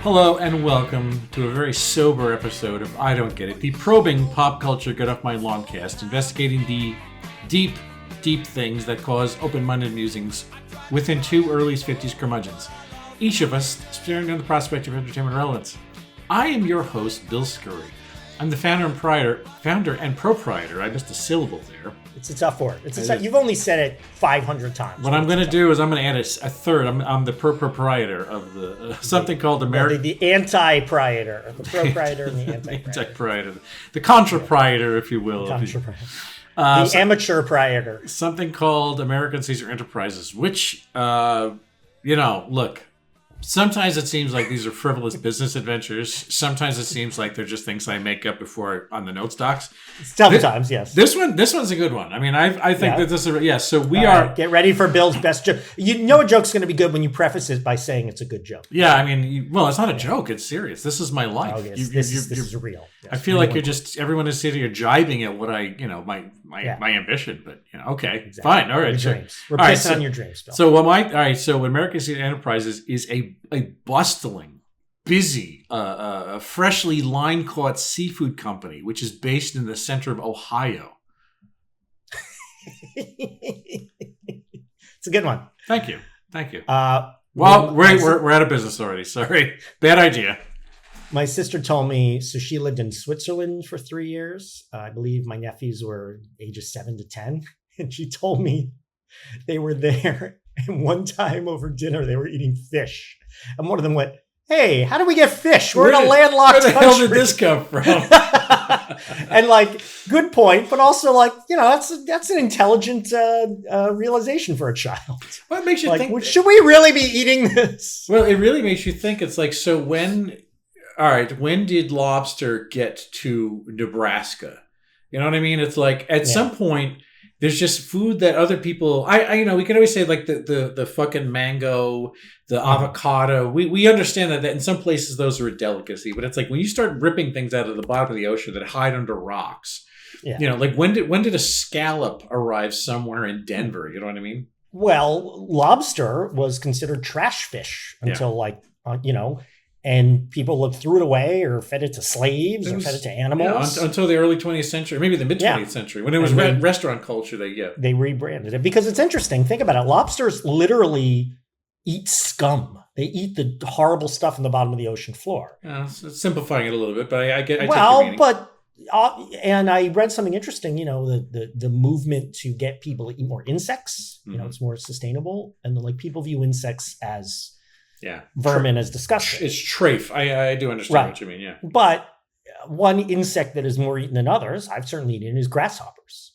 Hello and welcome to a very sober episode of I Don't Get It, the probing pop culture get off my lawn cast, investigating the deep things that cause open-minded musings within two early 50s curmudgeons, each of us staring down the prospect of entertainment relevance. I am your host, Bill Scurry. I'm the founder and proprietor. I missed a syllable there. It's a tough word. You've only said it 500 times. What I'm going to do is I'm going to add a third. I'm the proprietor of the something called American. The anti-proprietor, the proprietor and the anti-proprietor, the contra-proprietor, if you will. The amateur proprietor. Something called American Caesar Enterprises, which, look. Sometimes it seems like these are frivolous business adventures. Sometimes it seems like they're just things I make up before on the notes docs. Sometimes, yes. This one's a good one. I mean, I think that this is so we All are. Right, get ready for Bill's best joke. You know a joke's going to be good when you preface it by saying it's a good joke. Yeah, I mean, it's not a joke. It's serious. This is my life. Oh, yes. This is real. Yes. I feel like everyone is sitting here jibing at what my ambition, but okay, exactly. Fine, all right. Your dreams. We're pissing on your dreams, Bill. So what American Caesar Enterprises is a bustling, busy, freshly line-caught seafood company, which is based in the center of Ohio. It's a good one. Thank you. We're out of business already. Sorry, bad idea. My sister told me, so she lived in Switzerland for 3 years. I believe my nephews were ages 7 to 10. And she told me they were there. And one time over dinner, they were eating fish. And one of them went, "Hey, how do we get fish? We're in a landlocked country. Where the hell did this come from?" And good point, but also that's an intelligent realization for a child. Well, it makes you think. Should we really be eating this? Well, it really makes you think. It's like, so when did lobster get to Nebraska? You know what I mean? It's like at some point there's just food that other people. We can always say like the fucking mango, the avocado. We understand that in some places those are a delicacy, but it's like when you start ripping things out of the bottom of the ocean that hide under rocks. Yeah. Like when did a scallop arrive somewhere in Denver? You know what I mean? Well, lobster was considered trash fish until and people threw it away or fed it to slaves or fed it to animals. Until the early 20th century, maybe the mid-20th century, when it was restaurant culture. They rebranded it. Because it's interesting. Think about it. Lobsters literally eat scum. They eat the horrible stuff in the bottom of the ocean floor. It's simpling it a little bit, but I take your meaning. And I read something interesting, the movement to get people to eat more insects. It's more sustainable. And people view insects as... vermin is disgusting. It's trafe. I do understand what you mean, yeah. But one insect that is more eaten than others, I've certainly eaten, is grasshoppers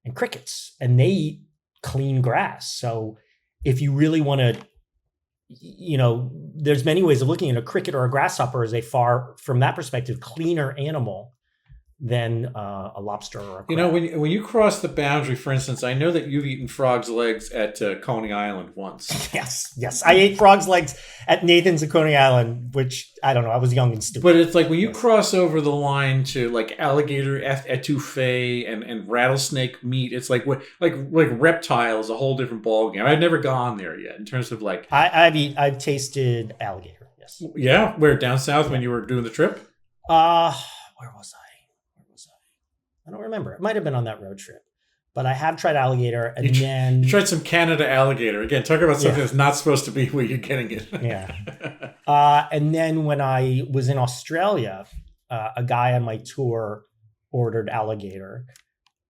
and crickets. And they eat clean grass. So if you really want to, there's many ways of looking at a cricket or a grasshopper as a far, from that perspective, cleaner animal than a lobster or a crab. When you cross the boundary, for instance, I know that you've eaten frog's legs at Coney Island once. Yes. I ate frog's legs at Nathan's at Coney Island, which, I don't know, I was young and stupid. But it's like when you cross over the line to like alligator etouffee and rattlesnake meat, it's like reptile is a whole different ballgame. I've never gone there yet in terms of like... I've tasted alligator, yes. Yeah? Where, down south when you were doing the trip? Where was I? I don't remember. It might have been on that road trip. But I have tried alligator, and then... You tried some Canada alligator. Again, talk about something that's not supposed to be where you're getting it. And then when I was in Australia, a guy on my tour ordered alligator,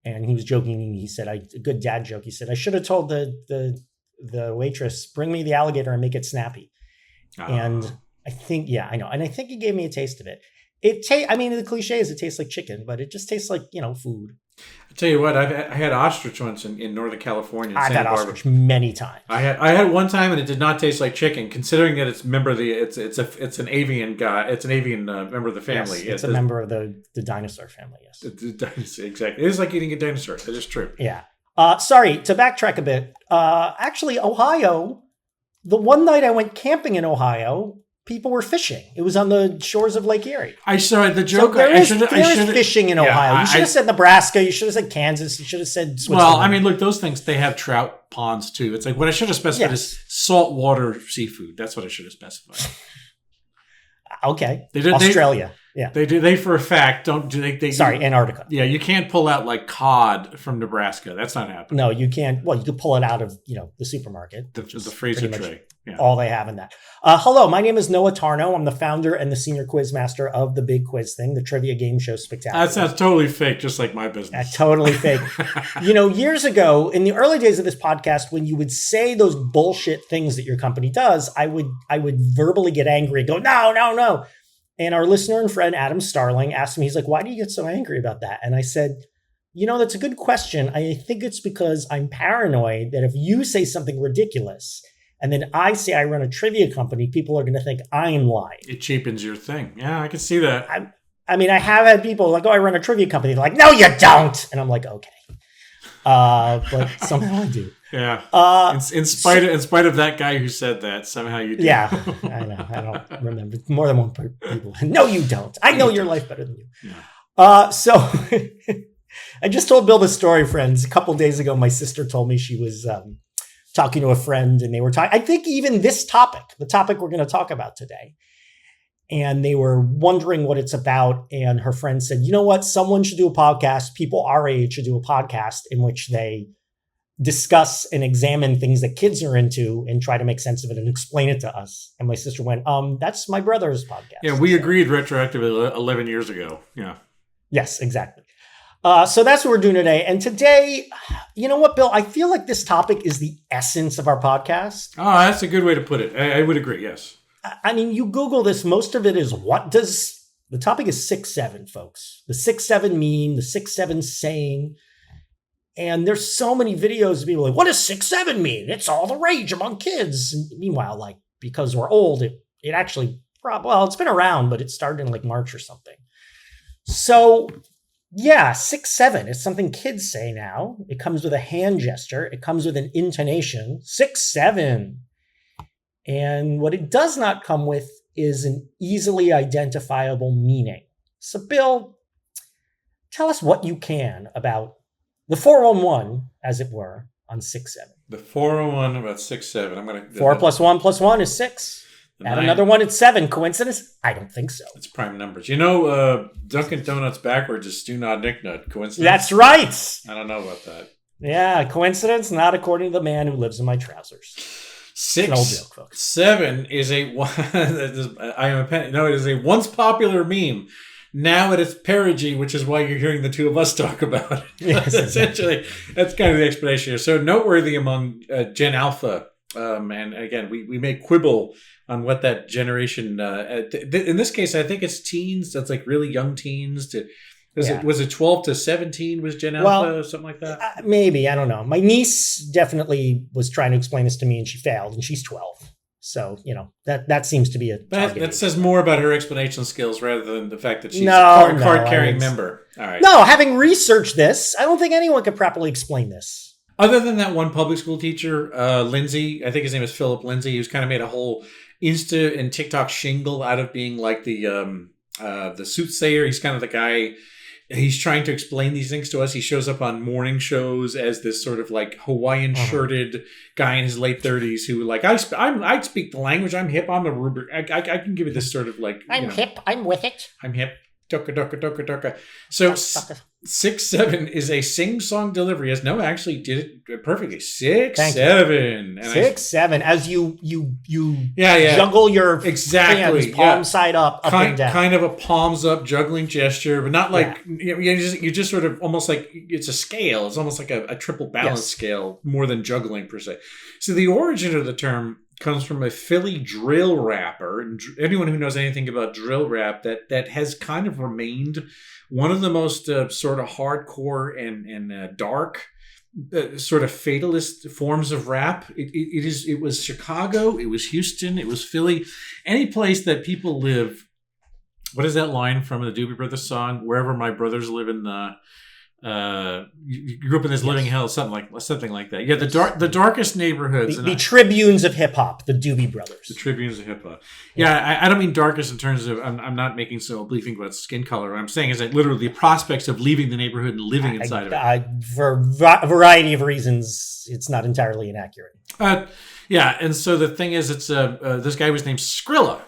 and he was joking. He said, a good dad joke. He said, "I should have told the waitress, bring me the alligator and make it snappy." And I think, I know. And I think he gave me a taste of it. The cliche is it tastes like chicken, but it just tastes like, food. I tell you what, I had ostrich once in Northern California. I've had ostrich many times. I had one time, and it did not taste like chicken, considering that it's an avian guy. It's an avian member of the family. Yes, it's a member of the dinosaur family. Yes, exactly. It is like eating a dinosaur. That is true. Yeah. Sorry to backtrack a bit. Actually, Ohio. The one night I went camping in Ohio, people were fishing. It was on the shores of Lake Erie. I saw the joke. So there is fishing in Ohio. You should have said Nebraska. You should have said Kansas. You should have said Switzerland. Well, I mean, look, those things, they have trout ponds too. It's like what I should have specified is saltwater seafood. That's what I should have specified. Okay. They do, Australia. They for a fact don't do they. Sorry, Antarctica. Yeah, you can't pull out like cod from Nebraska. That's not happening. No, you can't. Well, you could pull it out of the supermarket. The freezer tray. Yeah. All they have in that. Hello, my name is Noah Tarnow. I'm the founder and the senior quiz master of the Big Quiz Thing, the trivia game show spectacular. That sounds totally fake, just like my business. Totally fake. Years ago, in the early days of this podcast, when you would say those bullshit things that your company does, I would verbally get angry and go, no. And our listener and friend Adam Starling asked me, he's like, why do you get so angry about that? And I said, that's a good question. I think it's because I'm paranoid that if you say something ridiculous and then I say I run a trivia company, people are going to think I'm lying. It cheapens your thing. Yeah, I can see that. I have had people like, I run a trivia company. They're like, no, you don't. And I'm like, okay. But somehow I do. Yeah. In spite of that guy who said that, somehow you do. Yeah, I know. I don't remember. More than one people. No, you don't. I know your life better than you. Yeah. So I just told Bill the story, friends. A couple of days ago, my sister told me she was talking to a friend, and they were talking. I think even this topic, the topic we're going to talk about today, and they were wondering what it's about. And her friend said, you know what? Someone should do a podcast. People our age should do a podcast in which they discuss and examine things that kids are into and try to make sense of it and explain it to us. And my sister went, that's my brother's podcast. Yeah, we agreed retroactively 11 years ago. Yeah. Yes, exactly. So that's what we're doing today. And today, you know what, Bill? I feel like this topic is the essence of our podcast. Oh, that's a good way to put it. I would agree, yes. I mean, you Google this, most of it is the topic is 6'7", folks. The 6'7" meme, the 6'7" saying. And there's so many videos of people like, what does 6'7" mean? It's all the rage among kids. And meanwhile, like, because we're old, it actually, it's been around, but it started in like March or something. So yeah, 6'7" is something kids say now. It comes with a hand gesture. It comes with an intonation, 6'7". And what it does not come with is an easily identifiable meaning. So Bill, tell us what you can about the 411, as it were, on 6'7". The 401 about 6'7". I'm going to 4 plus 1 plus 1 is 6. Add another one, it's 7. Coincidence? I don't think so. It's prime numbers. Dunkin' Donuts backwards is Stu Nod Nick Nut. Coincidence? That's right. I don't know about that. Yeah, coincidence, not according to the man who lives in my trousers. 6, an old joke, folks. 7 is it is a once popular meme. Now it is perigee, which is why you're hearing the two of us talk about it. Yes, essentially, that's kind of the explanation here. So noteworthy among Gen Alpha, and again, we may quibble on what that generation. In this case, I think it's teens. That's like really young teens. Was it 12 to 17? Was Gen Alpha something like that? Maybe, I don't know. My niece definitely was trying to explain this to me, and she failed, and she's 12. So, that seems to be a target. That says more about her explanation skills rather than the fact that she's a card-carrying member. All right. No, having researched this, I don't think anyone could properly explain this. Other than that one public school teacher, Lindsay, I think his name is Philip Lindsay, who's kind of made a whole Insta and TikTok shingle out of being like the soothsayer. He's kind of the guy. He's trying to explain these things to us. He shows up on morning shows as this sort of like Hawaiian shirted guy in his late 30s who like, I speak the language. I'm hip. I'm a rubric. I can give you this sort of like, I'm hip. I'm with it. I'm hip. Toka. So 6'7" is a sing-song delivery. As Noah actually did it perfectly. 6'7". 6'7". As you juggle your hands palm side up and down. Kind of a palms up juggling gesture, but not like you just sort of almost like it's a scale. It's almost like a triple balance scale more than juggling per se. So the origin of the term comes from a Philly drill rapper, and anyone who knows anything about drill rap, that has kind of remained one of the most sort of hardcore and dark sort of fatalist forms of rap. It was Chicago, it was Houston, it was Philly, any place that people live. What is that line from the Doobie Brothers song? Wherever my brothers live in You grew up in this living hell, something like that. Yeah, the darkest neighborhoods. The tribunes of hip hop, the Doobie Brothers. The tribunes of hip hop. Yeah, I don't mean darkest in terms of. I'm not making so oblique about skin color. What I'm saying is that literally the prospects of leaving the neighborhood and living inside of it. For a variety of reasons, it's not entirely inaccurate. Yeah, and so the thing is, it's this guy was named Skrilla.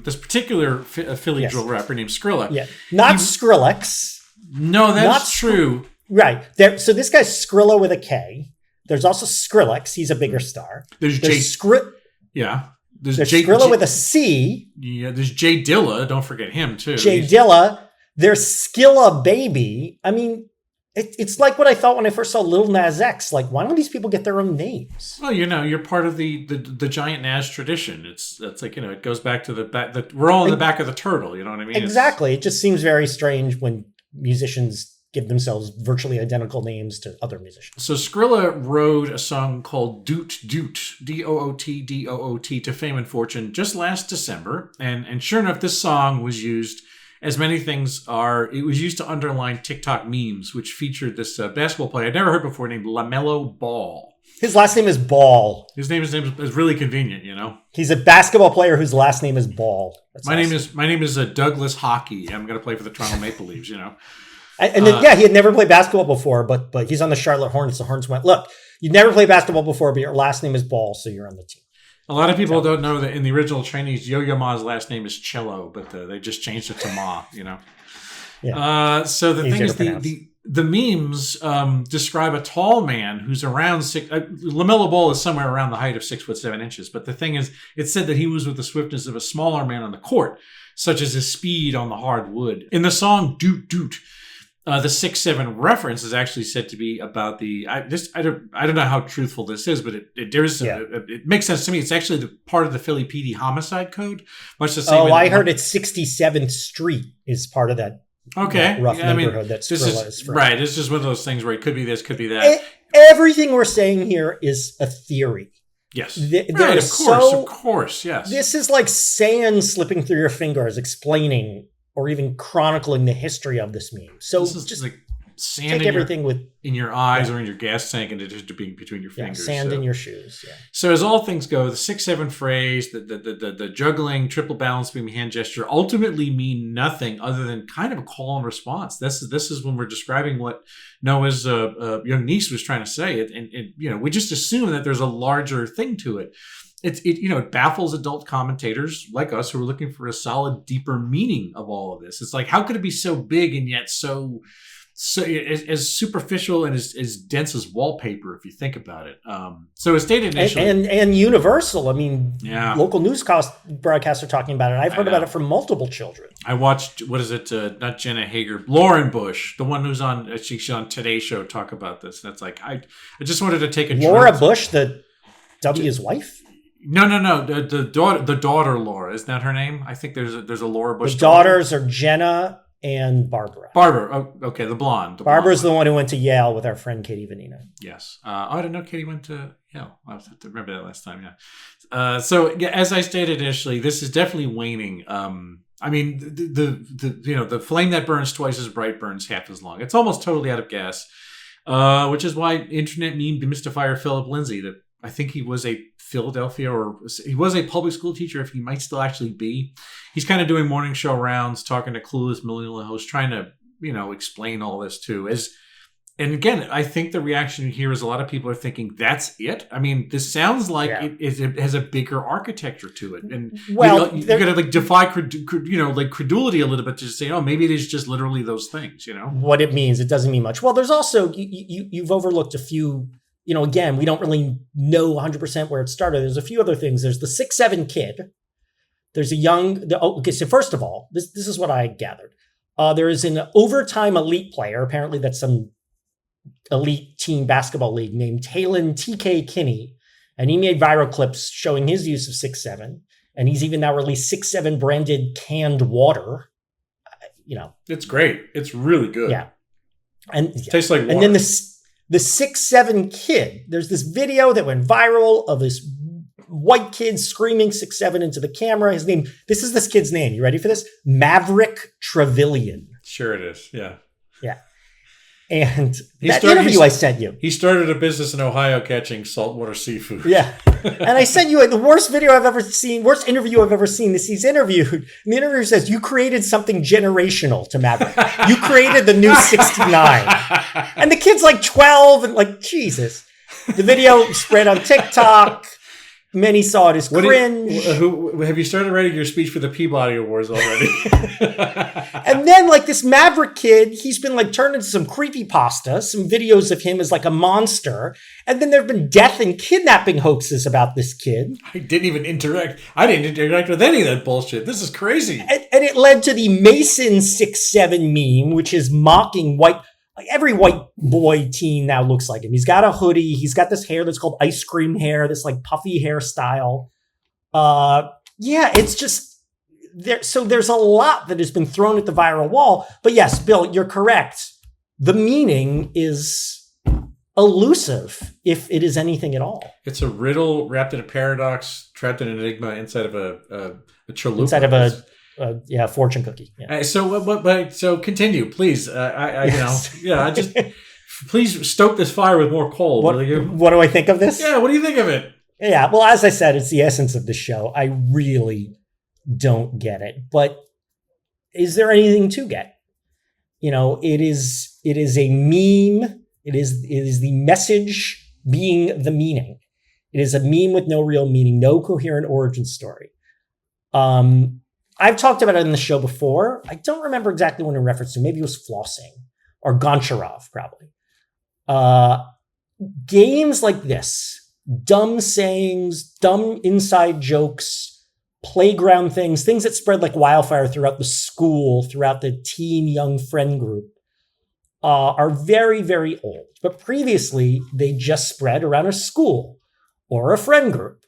This particular Philly drill rapper named Skrilla. Yeah, not Skrillex. No, that's true. Right. So this guy's Skrilla with a K. There's also Skrillex. He's a bigger star. There's Yeah. There's Skrilla with a C. Yeah, there's Jay Dilla. Don't forget him, too. Jay Dilla. There's Skilla Baby. I mean, it's like what I thought when I first saw Lil Nas X. Like, why don't these people get their own names? Well, you're part of the giant Nas tradition. It's like, it goes back to the back. We're all in the back of the turtle. You know what I mean? Exactly. It just seems very strange when musicians give themselves virtually identical names to other musicians. So Skrilla wrote a song called Doot Doot, Doot, to fame and fortune just last December. And sure enough, this song was used, as many things are, it was used to underline TikTok memes, which featured this basketball player I'd never heard before named LaMelo Ball. His last name is Ball. His name is really convenient, He's a basketball player whose last name is Ball. My name is Douglas Hockey. I'm going to play for the Toronto Maple Leafs, And then, he had never played basketball before, but he's on the Charlotte Hornets. The Hornets went, look, you never played basketball before, but your last name is Ball, so you're on the team. A lot of people don't know that in the original Chinese, Yo-Yo Ma's last name is Cello, but they just changed it to Ma, Yeah. So the thing is, the memes describe a tall man who's around LaMelo Ball is somewhere around the height of 6'7", but the thing is, it said that he was with the swiftness of a smaller man on the court, such as his speed on the hard wood. In the song Doot Doot, the 6'7" reference is actually said to be about I don't know how truthful this is, but it makes sense to me. It's actually the part of the Philly PD homicide code, much the same. I heard it's 67th Street is part of that. Okay, rough neighborhood that Skrilla is from. Right. It's just one of those things where it could be this, could be that. Everything we're saying here is a theory. Yes. Of course. Yes. This is like sand slipping through your fingers, explaining or even chronicling the history of this meme. So this is just like sand take everything in your eyes or in your gas tank and just being between your fingers. Sand in your shoes. Yeah. So as all things go, the 6'7" phrase, the juggling, triple balance beam hand gesture ultimately mean nothing other than kind of a call and response. This is when we're describing what Noah's young niece was trying to say. And we just assume that there's a larger thing to it. It baffles adult commentators like us who are looking for a solid, deeper meaning of all of this. It's like, how could it be so big and yet so as superficial and as dense as wallpaper, if you think about it. So as stated initially, and universal. I mean, local newscast broadcasts are talking about it. I've heard about it from multiple children. I watched not Jenna Hager, Lauren Bush, the one who's on she's on Today Show, talk about this. That's like I just wanted to take a Laura Bush, the W's wife. No. The daughter Laura, isn't that her name? I think there's a Laura Bush. The daughters are Jenna and Barbara. Oh, okay, the blonde. Barbara's the one who went to Yale with our friend Katie Vanino. Yes. I didn't know Katie went to Yale. I have to remember that last time, yeah. So, as I stated initially, this is definitely waning. I mean, the flame that burns twice as bright burns half as long. It's almost totally out of gas, which is why internet meme demystifier Philip Lindsay, that I think he was a Philadelphia, or he was a public school teacher, if he might still actually be. He's kind of doing morning show rounds, talking to clueless millennial hosts, trying to, explain all this too. And again, I think the reaction here is a lot of people are thinking, that's it? I mean, this sounds like it has a bigger architecture to it. And you got to defy credulity a little bit to just say, oh, maybe it is just literally those things, What it means, it doesn't mean much. Well, there's also, you've overlooked a few. Again, we don't really know 100% where it started. There's a few other things. There's the 6'7" kid. There's so first of all, this is what I gathered. There is an overtime elite player. Apparently that's some elite team basketball league named Talon TK Kinney. And he made viral clips showing his use of 6'7". And he's even now released 6'7" branded canned water. It's great. It's really good. Yeah. And it tastes like water. And then the 6'7" kid, there's this video that went viral of this white kid screaming 6'7" into the camera. This is this kid's name. You ready for this? Maverick Trevelyan. Sure it is. Yeah. Yeah. And He that started- interview I sent you. He started a business in Ohio catching saltwater seafood. Yeah. And I sent you the worst video I've ever seen, worst interview I've ever seen. He's interviewed. And the interviewer says, you created something generational to Maverick. You created the new 69. And the kid's like 12 and like, Jesus. The video spread on TikTok. Many saw it as cringe. Have you started writing your speech for the Peabody Awards already? And then like this Maverick kid, he's been like turned into some creepypasta, some videos of him as like a monster. And then there have been death and kidnapping hoaxes about this kid. I didn't interact with any of that bullshit. This is crazy. And it led to the Mason 6'7" meme, which is mocking white. Like every white boy teen now looks like him. He's got a hoodie. He's got this hair that's called ice cream hair, this like puffy hairstyle. Yeah, it's just there. So there's a lot that has been thrown at the viral wall. But yes, Bill, you're correct. The meaning is elusive, if it is anything at all. It's a riddle wrapped in a paradox, trapped in an enigma inside of a chalupa. Inside of a fortune cookie. Yeah. So continue, please. Yes. Please stoke this fire with more coal. What do I think of this? Yeah, what do you think of it? Yeah, well, as I said, it's the essence of the show. I really don't get it. But is there anything to get? It is a meme. It is the message being the meaning. It is a meme with no real meaning, no coherent origin story. I've talked about it in the show before. I don't remember exactly what in reference to. Maybe it was flossing or Goncharov, probably. Games like this, dumb sayings, dumb inside jokes, playground things that spread like wildfire throughout the school, throughout the teen young friend group, are very, very old. But previously, they just spread around a school or a friend group.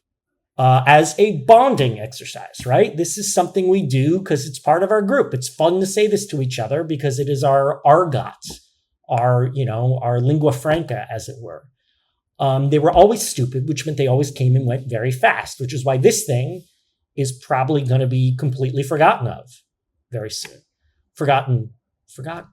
As a bonding exercise, right? This is something we do because it's part of our group. It's fun to say this to each other because it is our argot, our lingua franca, as it were. They were always stupid, which meant they always came and went very fast, which is why this thing is probably going to be completely forgotten of very soon. Forgotten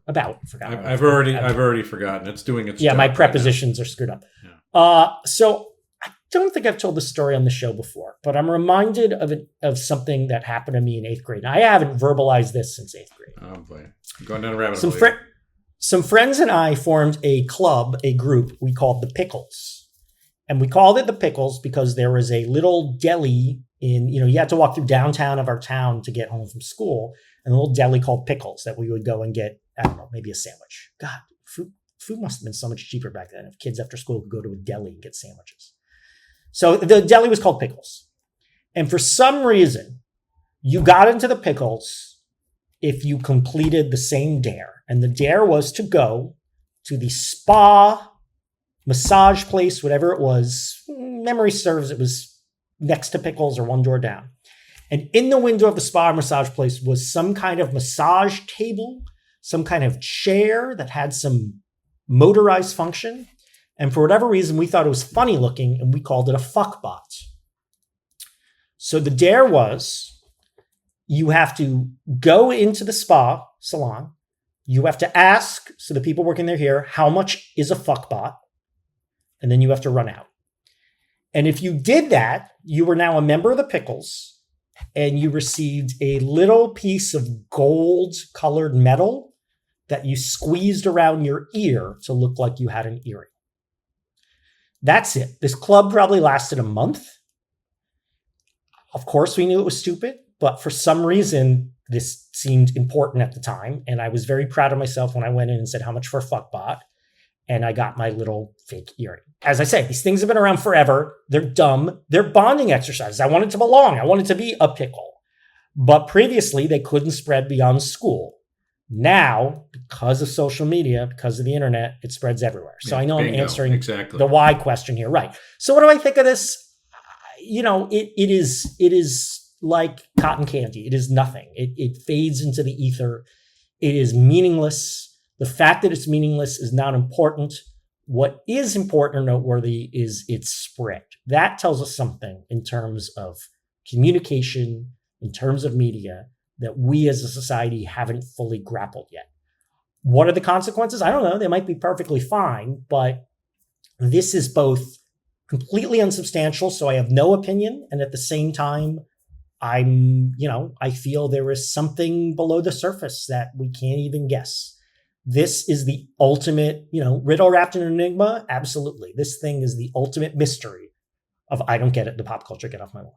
about. I've already forgotten. It's doing its job. My prepositions are screwed up. Yeah. So I don't think I've told this story on the show before, but I'm reminded of something that happened to me in 8th grade. And I haven't verbalized this since 8th grade. Oh boy, I'm going down a rabbit hole. Some friends and I formed a club, a group we called the Pickles. And we called it the Pickles because there was a little deli you had to walk through downtown of our town to get home from school, and a little deli called Pickles that we would go and get, I don't know, maybe a sandwich. God, food must have been so much cheaper back then if kids after school could go to a deli and get sandwiches. So the deli was called Pickles. And for some reason, you got into the Pickles if you completed the same dare. And the dare was to go to the spa, massage place, whatever it was. Memory serves, it was next to Pickles or one door down. And in the window of the spa or massage place was some kind of massage table, some kind of chair that had some motorized function. And for whatever reason, we thought it was funny looking, and we called it a fuckbot. So the dare was, you have to go into the spa salon. You have to ask, so the people working there hear, how much is a fuckbot? And then you have to run out. And if you did that, you were now a member of the Pickles, and you received a little piece of gold-colored metal that you squeezed around your ear to look like you had an earring. That's it. This club probably lasted a month. Of course, we knew it was stupid, but for some reason, this seemed important at the time. And I was very proud of myself when I went in and said, how much for a fuckbot? And I got my little fake earring. As I say, these things have been around forever. They're dumb. They're bonding exercises. I wanted to belong. I wanted to be a pickle. But previously, they couldn't spread beyond school. Now, because of social media, because of the internet, it spreads everywhere. So I know I'm answering the why question here. Right. So what do I think of this? It is like cotton candy. It is nothing. It fades into the ether. It is meaningless. The fact that it's meaningless is not important. What is important or noteworthy is its spread. That tells us something in terms of communication, in terms of media, that we as a society haven't fully grappled yet. What are the consequences? I don't know. They might be perfectly fine, but this is both completely unsubstantial, so I have no opinion, and at the same time, I feel there is something below the surface that we can't even guess. This is the ultimate, riddle wrapped in an enigma. Absolutely. This thing is the ultimate mystery of I don't get it, the pop culture get off my lawn.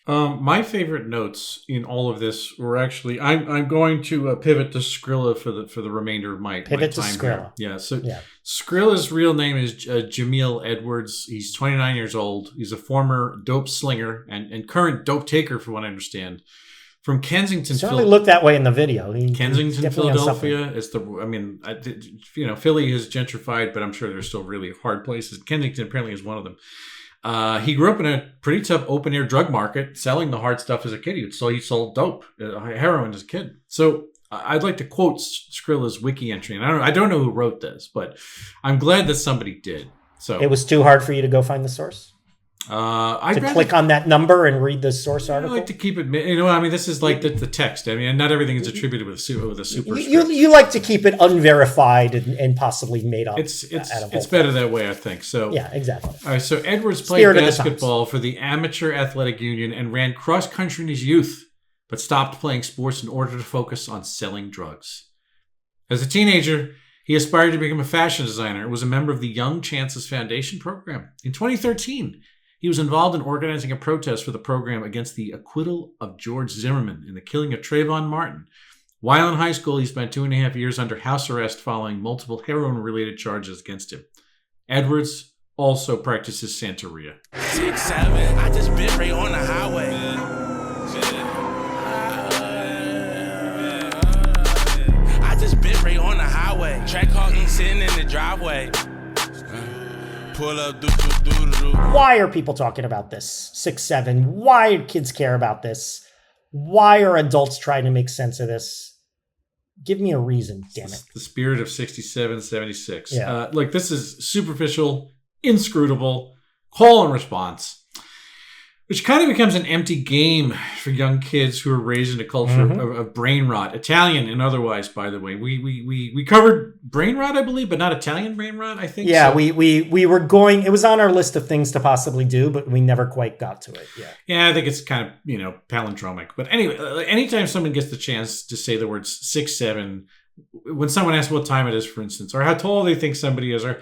My favorite notes in all of this were actually I'm going to pivot to Skrilla for the remainder of my time to Skrilla. here. Yeah. So Skrilla's real name is Jamil Edwards. He's 29 years old. He's a former dope slinger and current dope taker, from what I understand, from Kensington. Certainly looked that way in the video. Kensington, Philadelphia is Philly is gentrified, but I'm sure there's still really hard places. Kensington apparently is one of them. He grew up in a pretty tough open-air drug market, selling the hard stuff as a kid. He sold dope, heroin as a kid. So I'd like to quote Skrilla's wiki entry. And I don't know who wrote this, but I'm glad that somebody did. So it was too hard for you to go find the source? Click on that number and read the source article? I like to keep it, this is like the text. Not everything is attributed with a superscript. You like to keep it unverified and possibly made up. It's better that way, I think. So yeah, exactly. All right, so Edwards played basketball for the Amateur Athletic Union and ran cross country in his youth, but stopped playing sports in order to focus on selling drugs. As a teenager, he aspired to become a fashion designer and was a member of the Young Chances Foundation program. In 2013, he was involved in organizing a protest for the program against the acquittal of George Zimmerman in the killing of Trayvon Martin. While in high school, he spent 2.5 years under house arrest following multiple heroin-related charges against him. Edwards also practices Santeria. 6'7", I just bit right on the highway. I just bit right on the highway. Track hawking sitting in the driveway. Pull up, Why are people talking about this? 6'7". Why do kids care about this? Why are adults trying to make sense of this? Give me a reason, damn it. The spirit of 67, 76. Yeah. This is superficial, inscrutable, call and response, which kind of becomes an empty game for young kids who are raised in a culture of brain rot, Italian and otherwise. By the way, we covered brain rot, I believe, but not Italian brain rot. I think. Yeah, so. we were going. It was on our list of things to possibly do, but we never quite got to it. Yeah. Yeah, I think it's kind of palindromic. But anyway, anytime someone gets the chance to say the words 6'7", when someone asks what time it is, for instance, or how tall they think somebody is, or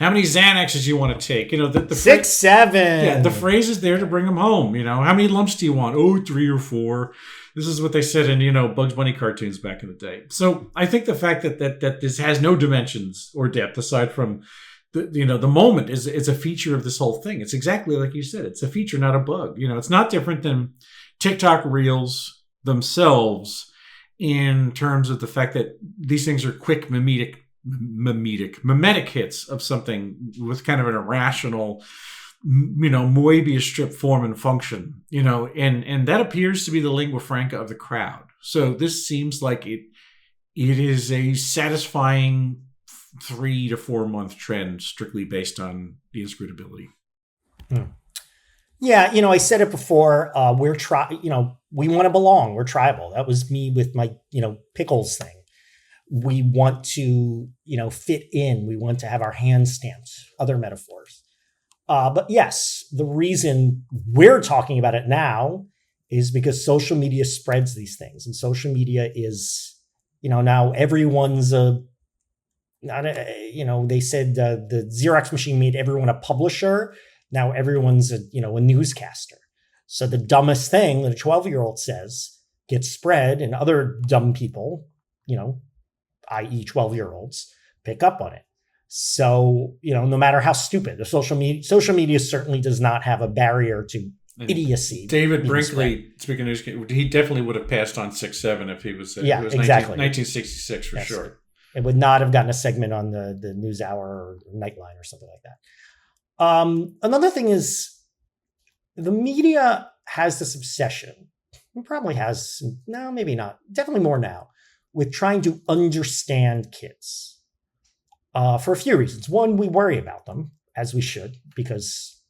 how many Xanaxes you want to take? The 6'7". Yeah, the phrase is there to bring them home. How many lumps do you want? Oh, 3 or 4. This is what they said in Bugs Bunny cartoons back in the day. So I think the fact that this has no dimensions or depth aside from the moment is a feature of this whole thing. It's exactly like you said. It's a feature, not a bug. It's not different than TikTok Reels themselves in terms of the fact that these things are quick mimetic hits of something with kind of an irrational, Moebius strip form and function, and that appears to be the lingua franca of the crowd. So this seems like it is a satisfying 3 to 4 month trend strictly based on the inscrutability. Yeah, I said it before. We want to belong. We're tribal. That was me with my pickles thing. We want to, fit in. We want to have our hand stamped, other metaphors. But yes, the reason we're talking about it now is because social media spreads these things. And social media is, now everyone's they said the Xerox machine made everyone a publisher. Now everyone's a newscaster. So the dumbest thing that a 12-year-old says gets spread, and other dumb people, i.e. 12-year-olds, pick up on it. So, no matter how stupid, the social media certainly does not have a barrier to idiocy. David Brinkley, speaking of news, he definitely would have passed on 6'7" if he was, yeah, it was exactly. 1966 for sure. It would not have gotten a segment on the NewsHour or Nightline or something like that. Another thing is the media has this obsession. It probably has, no, maybe not, definitely more now, with trying to understand kids for a few reasons. One, we worry about them, as we should, because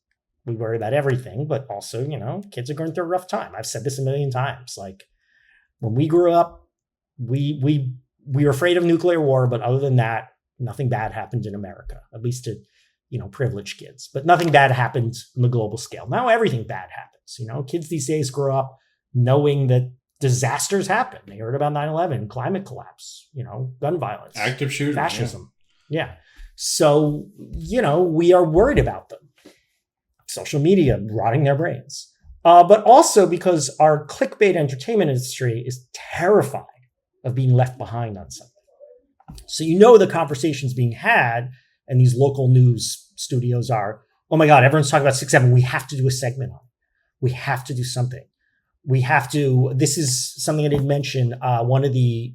we worry about everything, but also, kids are going through a rough time. I've said this a million times. Like, when we grew up, we we were afraid of nuclear war, but other than that, nothing bad happened in America, at least to, privileged kids. But nothing bad happened on the global scale. Now everything bad happens. Kids these days grow up knowing that disasters happen. They heard about 9/11, climate collapse, gun violence, active shooter, fascism. Yeah. So, we are worried about them. Social media rotting their brains. But also because our clickbait entertainment industry is terrified of being left behind on something. So the conversations being had, and these local news studios are, oh my God, everyone's talking about 6-7. We have to do a segment on it. We have to do something. We have to. This is something I didn't mention. One of the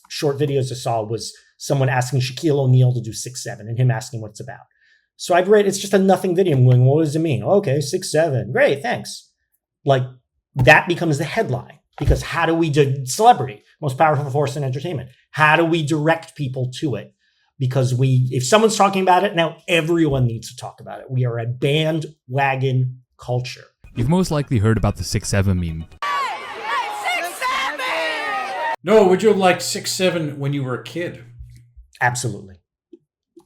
short videos I saw was someone asking Shaquille O'Neal to do 6-7 and him asking what it's about. So I've read, it's just a nothing video. I'm going, what does it mean? Okay, 6-7. Great, thanks. Like that becomes the headline, because how do we do celebrity, most powerful force in entertainment? How do we direct people to it? Because if someone's talking about it, now everyone needs to talk about it. We are a bandwagon culture. You've most likely heard about the 6-7 meme. Hey, 6-7! No, would you have liked 6-7 when you were a kid? Absolutely.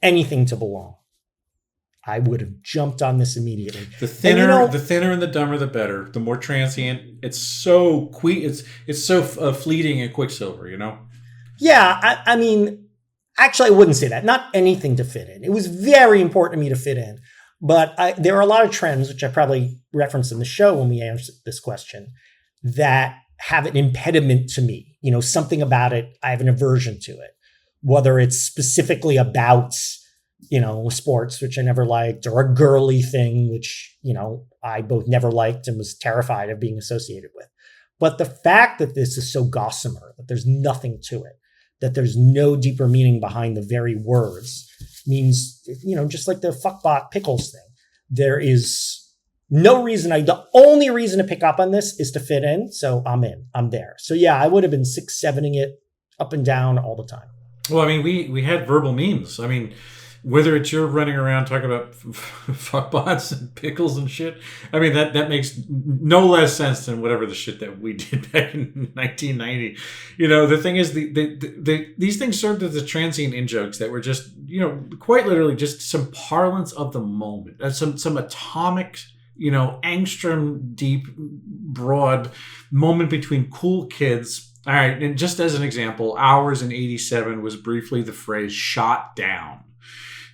Anything to belong. I would have jumped on this immediately. The thinner, the thinner and the dumber, the better. The more transient. It's so it's so fleeting and Quicksilver. Yeah, I mean, actually, I wouldn't say that. Not anything to fit in. It was very important to me to fit in, but there are a lot of trends, which I probably referenced in the show when we answered this question, that have an impediment to me. Something about it, I have an aversion to it. Whether it's specifically about sports, which I never liked, or a girly thing, which, I both never liked and was terrified of being associated with. But the fact that this is so gossamer, that there's nothing to it, that there's no deeper meaning behind the very words, means, just like the fuckbot pickles thing, there is no reason. The only reason to pick up on this is to fit in. So I'm in, I'm there. So yeah, I would have been 6-7ing it up and down all the time. Well, I mean, we had verbal memes. I mean, whether it's you're running around talking about fuckbots and pickles and shit, I mean, that makes no less sense than whatever the shit that we did back in 1990. The thing is, these things served as the transient in-jokes that were just, quite literally just some parlance of the moment, some atomic, angstrom deep, broad moment between cool kids. All right, and just as an example, Ours in 87 was briefly the phrase "shot down,"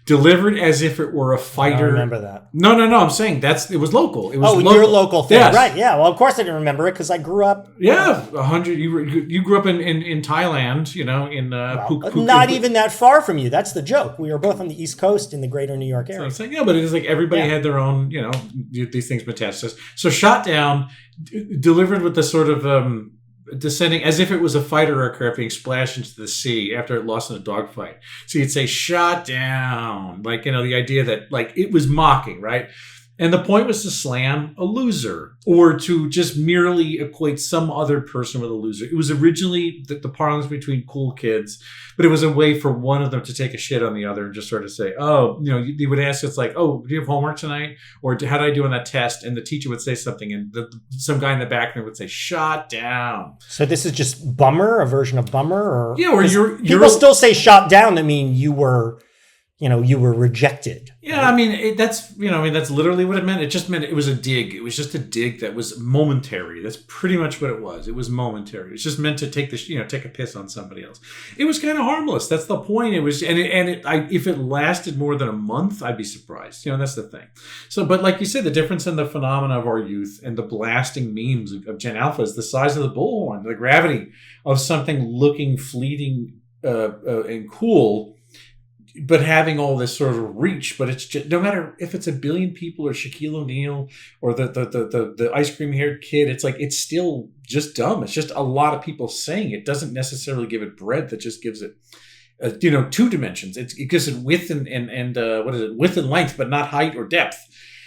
delivered as if it were a fighter. I don't remember that. No. I'm saying it was local. It was your local thing, yes. Right? Yeah. Well, of course I didn't remember it because I grew up. Yeah, 100. You grew up in Thailand, in Phuket. Not even that far from you. That's the joke. We were both on the East Coast in the greater New York area. So I'm saying, yeah, but it was like everybody had their own, these things metastasized. So "shot down," delivered with the sort of descending as if it was a fighter aircraft being splashed into the sea after it lost in a dogfight. So you'd say "shot down," like, the idea that like it was mocking, right? And the point was to slam a loser or to just merely equate some other person with a loser. It was originally the parlance between cool kids, but it was a way for one of them to take a shit on the other and just sort of say, oh, they would ask, it's like, oh, do you have homework tonight? Or how did I do on that test? And the teacher would say something and some guy in the back there would say, "shot down." So this is just bummer, a version of bummer? Or yeah, or people still say "shot down" to mean you were rejected. Yeah, I mean, that's literally what it meant. It just meant it was a dig. It was just a dig that was momentary. That's pretty much what it was. It was momentary. It's just meant to take a piss on somebody else. It was kind of harmless. That's the point. It was, if it lasted more than a month, I'd be surprised. That's the thing. So, but like you said, the difference in the phenomena of our youth and the blasting memes of Gen Alpha is the size of the bullhorn, the gravity of something looking fleeting and cool, but having all this sort of reach. But it's just, no matter if it's a billion people or Shaquille O'Neal or the ice cream haired kid, it's like, it's still just dumb. It's just a lot of people saying it. Doesn't necessarily give it breadth. It just gives it, 2 dimensions. It gives it width and width and length, but not height or depth.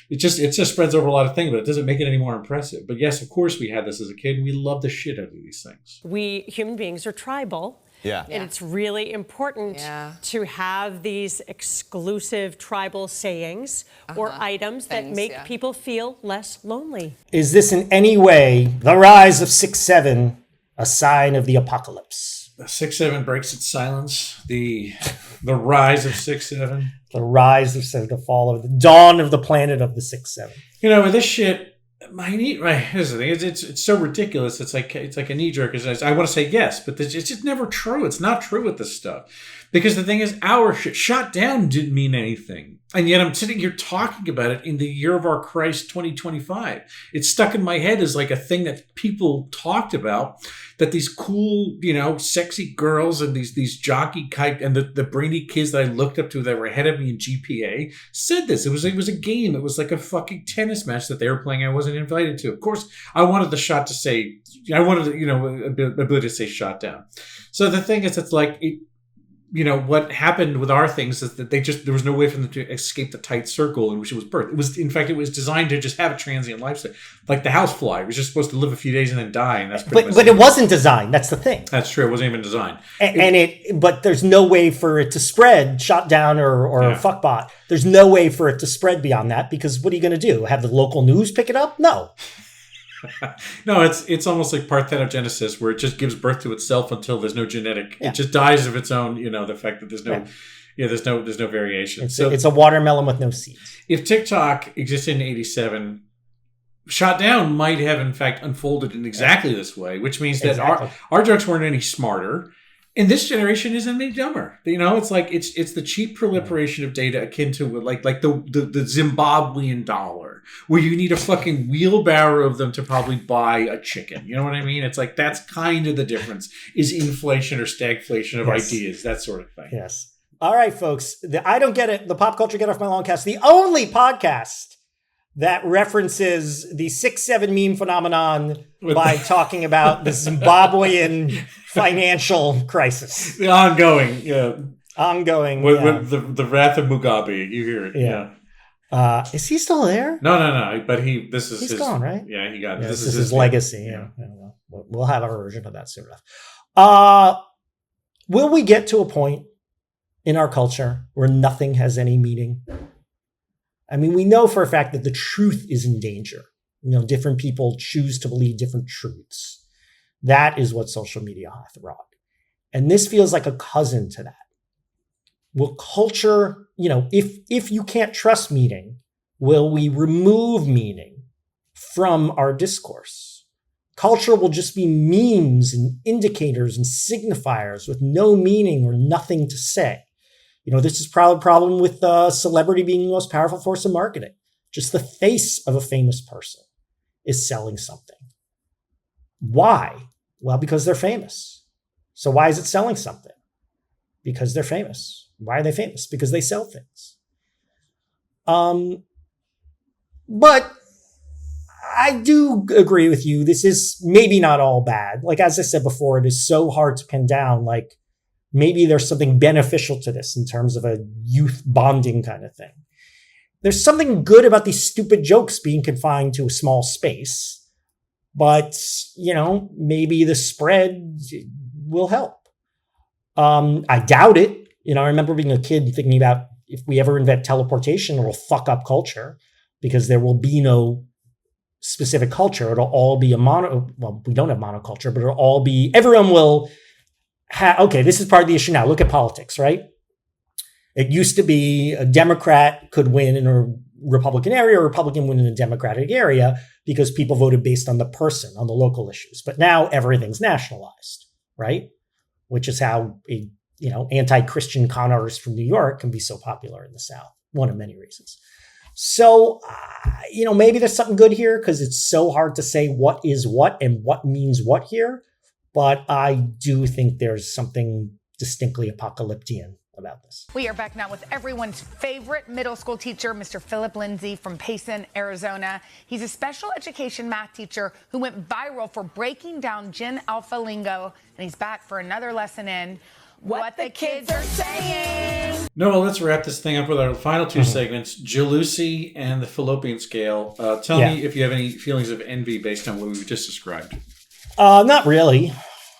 It just spreads over a lot of things, but it doesn't make it any more impressive. But yes, of course, we had this as a kid, and we love the shit out of these things. We human beings are tribal. Yeah. And it's really important to have these exclusive tribal sayings or items that make people feel less lonely. Is this in any way, the rise of 6-7, a sign of the apocalypse? 6-7 breaks its silence. The rise of 6-7. The rise of the fall of the dawn of the planet of the 6-7. You know, with this shit, here's the thing. It's so ridiculous. It's like a knee jerk. I want to say yes, but it's just never true. It's not true with this stuff. Because the thing is, our shit shot down didn't mean anything. And yet I'm sitting here talking about it in the year of our Christ 2025. It's stuck in my head as like a thing that people talked about, that these cool, sexy girls and these jockey type and the brainy kids that I looked up to that were ahead of me in GPA said this. It was a game. It was like a fucking tennis match that they were playing. I wasn't invited to. Of course, I wanted the shot to say, ability to say shot down. So the thing is, it's like, what happened with our things is that there was no way for them to escape the tight circle in which it was birthed. It was designed to just have a transient lifestyle. Like the housefly, it was just supposed to live a few days and then die. And that's but it wasn't designed. That's the thing. That's true. It wasn't even designed. But there's no way for it to spread, shot down or fuckbot. There's no way for it to spread beyond that, because what are you going to do? Have the local news pick it up? No. No, it's almost like parthenogenesis, where it just gives birth to itself until there's no genetic. Yeah. It just dies of its own. The fact that there's no variation. It's a watermelon with no seeds. If TikTok existed in '87, shot down might have in fact unfolded in exactly this way, which means that our jokes weren't any smarter. And this generation isn't any dumber. It's like it's the cheap proliferation of data akin to like the Zimbabwean dollar, where you need a fucking wheelbarrow of them to probably buy a chicken. You know what I mean? It's like that's kind of the difference, is inflation or stagflation of ideas, that sort of thing. Yes. All right, folks. I Don't Get It, the Pop Culture Get Off My Lawn cast, the only podcast that references the 6-7 meme phenomenon by talking about the Zimbabwean financial crisis. The ongoing. With the wrath of Mugabe. You hear it. Yeah. Is he still there? No. But he's his, gone, right? Yeah, he got it. This is his legacy. Yeah. We'll have a version of that soon enough. Will we get to a point in our culture where nothing has any meaning? I mean, we know for a fact that the truth is in danger. Different people choose to believe different truths. That is what social media hath wrought. And this feels like a cousin to that. Will culture, if you can't trust meaning, will we remove meaning from our discourse? Culture will just be memes and indicators and signifiers with no meaning or nothing to say. This is probably a problem with celebrity being the most powerful force in marketing. Just the face of a famous person is selling something. Why? Well, because they're famous. So why is it selling something? Because they're famous. Why are they famous? Because they sell things. But I do agree with you. This is maybe not all bad. Like, as I said before, it is so hard to pin down, like, maybe there's something beneficial to this in terms of a youth bonding kind of thing. There's something good about these stupid jokes being confined to a small space, but, maybe the spread will help. I doubt it. I remember being a kid thinking about, if we ever invent teleportation, it will fuck up culture, because there will be no specific culture. It'll all be we don't have monoculture, but it'll all be, everyone will okay, this is part of the issue now. Look at politics, right? It used to be a Democrat could win in a Republican area, or a Republican win in a Democratic area, because people voted based on the person, on the local issues. But now everything's nationalized, right? Which is how anti-Christian con artists from New York can be so popular in the South. One of many reasons. So, maybe there's something good here, because it's so hard to say what is what and what means what here. But I do think there's something distinctly apocalyptic about this. We are back now with everyone's favorite middle school teacher, Mr. Philip Lindsay from Payson, Arizona. He's a special education math teacher who went viral for breaking down Gen Alpha lingo, and he's back for another lesson in what the kids are saying. No, let's wrap this thing up with our final two segments, Jalousie and the Fallopian Scale. Tell me if you have any feelings of envy based on what we've just described. Not really.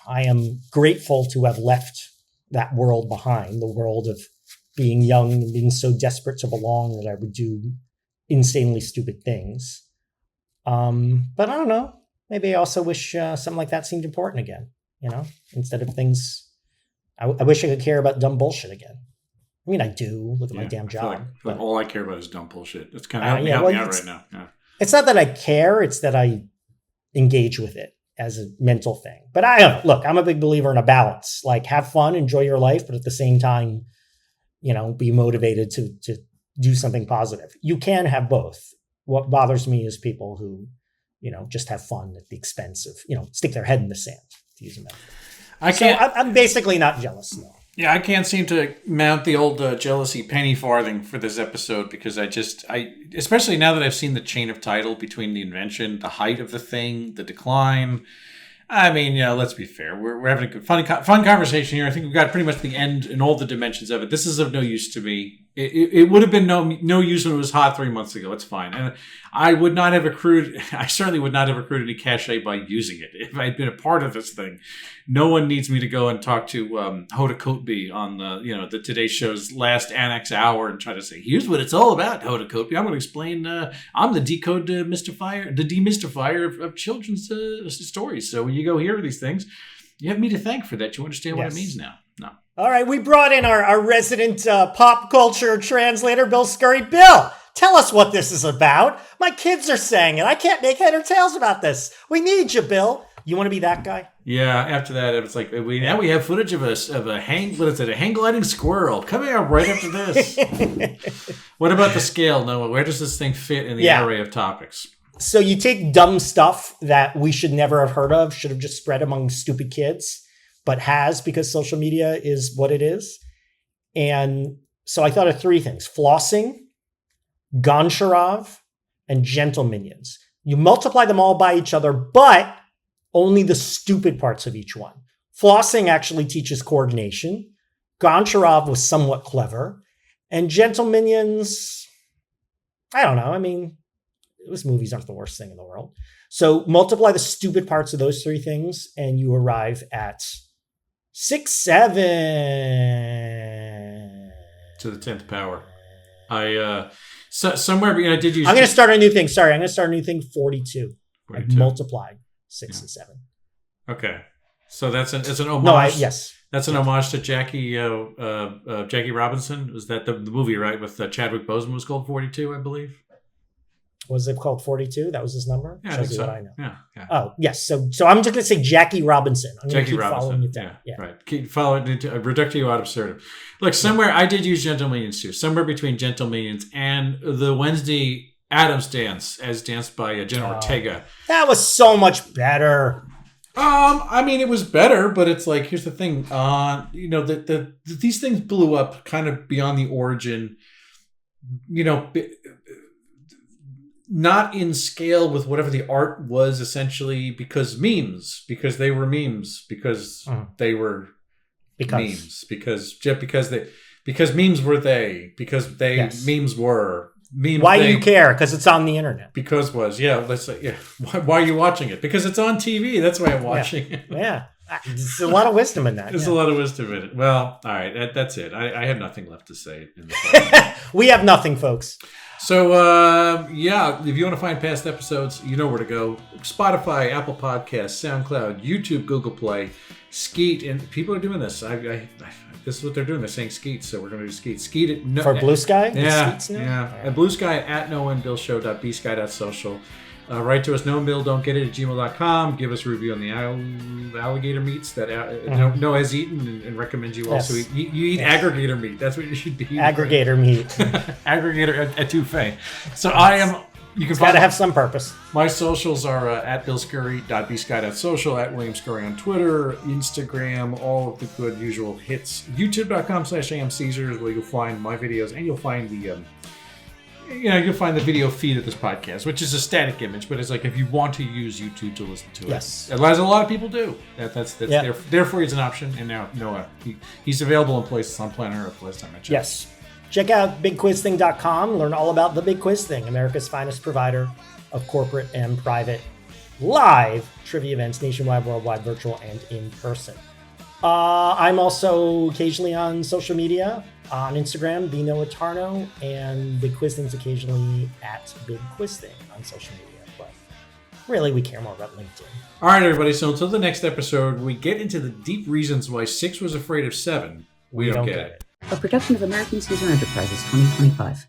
I am grateful to have left that world behind, the world of being young and being so desperate to belong that I would do insanely stupid things. But I don't know. Maybe I also wish something like that seemed important again, instead of things I wish I could care about dumb bullshit again. I mean, I do. Look at my damn job. I feel like all I care about is dumb bullshit. It's kind of helping me out right now. Yeah. It's not that I care. It's that I engage with it as a mental thing. But I don't know. Look, I'm a big believer in a balance. Like, have fun, enjoy your life, but at the same time, be motivated to do something positive. You can have both. What bothers me is people who, just have fun at the expense of, stick their head in the sand, to use a metaphor. I'm basically not jealous, though. Yeah, I can't seem to mount the old jealousy penny farthing for this episode because I especially now that I've seen the chain of title between the invention, the height of the thing, the decline. I mean, let's be fair. We're having a good, fun conversation here. I think we've got pretty much the end in all the dimensions of it. This is of no use to me. It would have been no use when it was hot 3 months ago. It's fine. And I certainly would not have accrued any cachet by using it. If I'd been a part of this thing, no one needs me to go and talk to Hoda Kotb on the Today Show's last Annex hour and try to say, here's what it's all about, Hoda Kotb. I'm going to explain, I'm the demystifier of children's stories. So when you go hear these things, you have me to thank for that. You understand what it means now. No. All right, we brought in our resident pop culture translator, Bill Scurry. Bill, tell us what this is about. My kids are saying it. I can't make head or tails about this. We need you, Bill. You want to be that guy? Yeah. After that, it's like we have footage of a hang gliding squirrel. Come here right after this. What about the scale, Noah? Where does this thing fit in the array of topics? So you take dumb stuff that we should never have heard of, should have just spread among stupid kids, but has because social media is what it is. And so I thought of three things: flossing, Goncharov, and gentle minions. You multiply them all by each other, but only the stupid parts of each one. Flossing actually teaches coordination. Goncharov was somewhat clever. And gentle minions, I don't know. I mean, those movies aren't the worst thing in the world. So multiply the stupid parts of those three things, and you arrive at 6-7 to the 10th power. Somewhere I did use. I'm going to start a new thing. Sorry, I'm going to start a new thing. 42. I've multiplied 6 and 7. Okay, so it's an homage. No, yes, that's an homage to Jackie Robinson. Was that the movie, right? With Chadwick Boseman was called 42, I believe. Was it called 42? That was his number? Yeah, I think so. What I know. Yeah. Oh, yes. So I'm just going to say Jackie Robinson. I'm going to keep following you down. Yeah, right. Keep following reductio ad absurdum. Look, somewhere I did use Gentle Minions too. Somewhere between Gentle Minions and the Wednesday Addams dance, as danced by Jenna Ortega. That was so much better. I mean, it was better, but it's like, here's the thing. These things blew up kind of beyond the origin. Not in scale with whatever the art was, essentially, because they were memes, because they were memes, because memes were they, because they memes were memes. Why do you care? Because it's on the internet. Because let's say Why are you watching it? Because it's on TV. That's why I'm watching it. Yeah. There's a lot of wisdom in that. There's a lot of wisdom in it. Well, all right, that's it. I have nothing left to say in the We have nothing, folks. So, if you want to find past episodes, you know where to go. Spotify, Apple Podcasts, SoundCloud, YouTube, Google Play, Skeet, and people are doing this. This is what they're doing. They're saying Skeet, so we're going to do Skeet. Skeet at for Blue Sky? Yeah. At Blue Sky at noandbillshow.bsky.social. Write to us, noandbill.don'tgetit@gmail.com. Give us a review on the alligator meats that Noah has eaten and recommends you also eat. You eat aggregator meat. That's what you should be eating. Aggregator meat. Aggregator etouffee. So It's got to have some purpose. My socials are at billscurry.bsky.social, at William Scurry on Twitter, Instagram, all of the good usual hits. YouTube.com/AMCaesars, where you'll find my videos, and you'll find the you'll find the video feed of this podcast, which is a static image, but it's like if you want to use YouTube to listen to it. Yes. As a lot of people do. That's there for you as an option. And now Noah, he's available in places on planet Earth last time I checked. Yes. Check out bigquizthing.com. Learn all about the Big Quiz Thing, America's finest provider of corporate and private live trivia events, nationwide, worldwide, virtual, and in person. I'm also occasionally on social media, on Instagram, the Noah Tarnow, and Big Quiz Thing's occasionally at Big Quiz Thing on social media. But really we care more about LinkedIn. All right, everybody. So until the next episode, we get into the deep reasons why 6 was afraid of 7. We don't get it. A production of American Caesar Enterprises 2025.